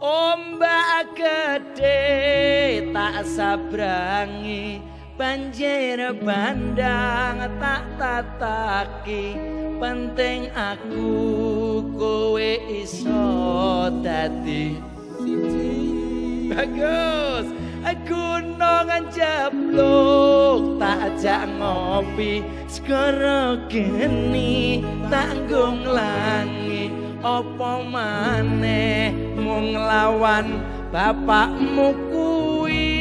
Ombak gede tak sabrangi, banjir bandang tak tataki, penting aku kowe iso dadi siji. Bagus. Gunung jeblok tak ajak ngopi, segara geni tanggung langi, apa maneh mung nglawan bapakmu kuwi.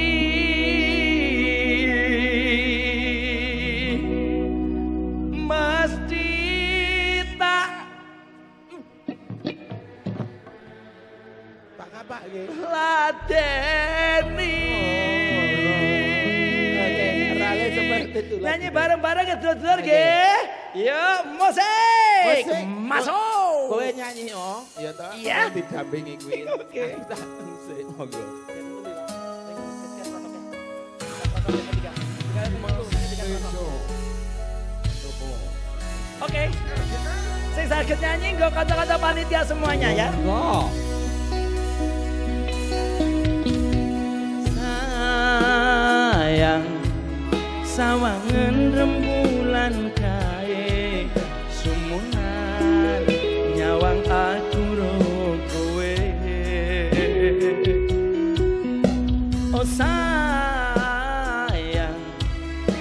Mesti tak apa nggih? Ladeni. Rale seperti itu. Nyanyi bareng-bareng ya dulur-dulur nggih. Yuk, musik. Masuk. Kowe nyanyi ya toh? Iya. Didampingi kuwi. Oke. Tak musik. Monggo. Oke. Sing saged nyanyi nggo kata-kata panitia semuanya ya. Monggo. Sayang sawangan rembulan kae sumunan nyawang aku kowe. Oh sayang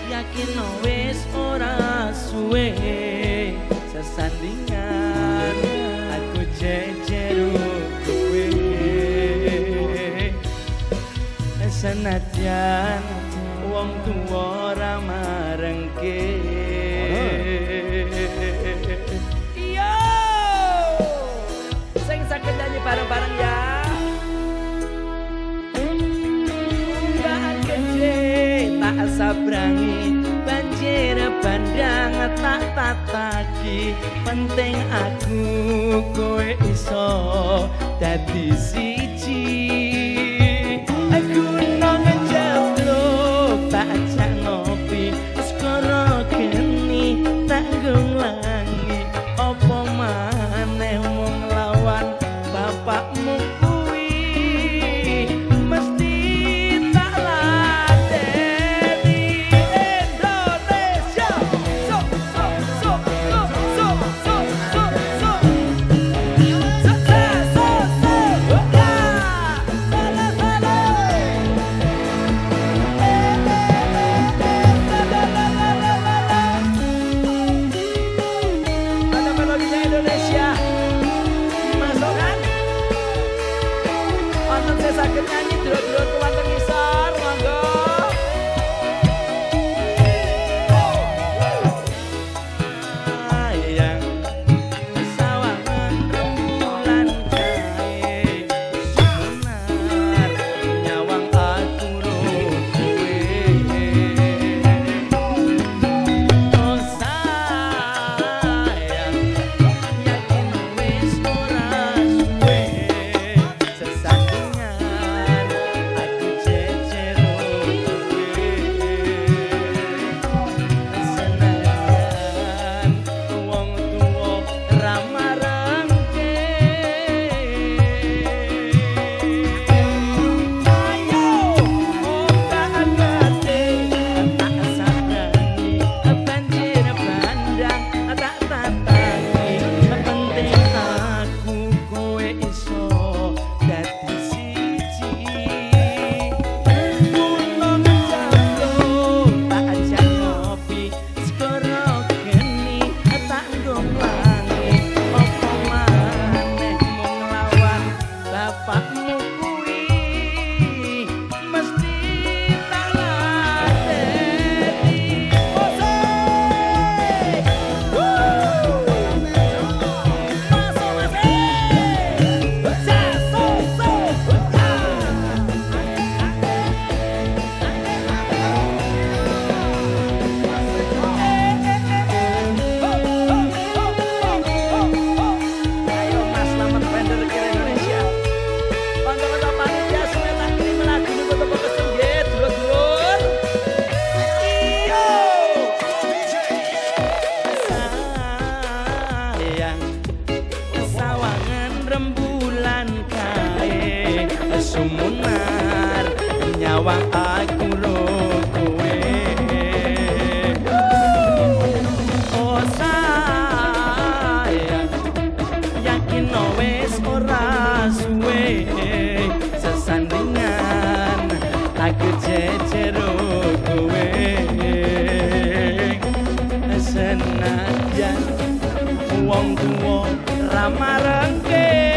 yakin wis ora suwe sesandingan aku jejeru kowe. Senadyan wong tuwa ora marengke. Yo! Sing saged nyanyi bareng-bareng ya. Ombak gede tak sabrangi, banjir bandang tak tataki, penting aku kowe iso dadi siji. Gunung jeblok tak ajak ngopi, segara geni tanggung langi, apa maneh mung lawan bapakmu kuwi. Mesti tak ladeni Indonesia. Sok sok sok sok sok sok sok sok. Sakit nyanyi dulu-dulu kuatan ngisor, monggo. Sayang sawangan rembulan kae sumunar nyawang aku kowe. Oh sayang yakin wis ora suwe sesandingan sumunar nyawa aku ro kowe oh sayang yakin wis ora suwe sesandingan aku jejero kowe senajan wong tuwa ra marengke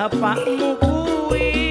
bapakmu kuwi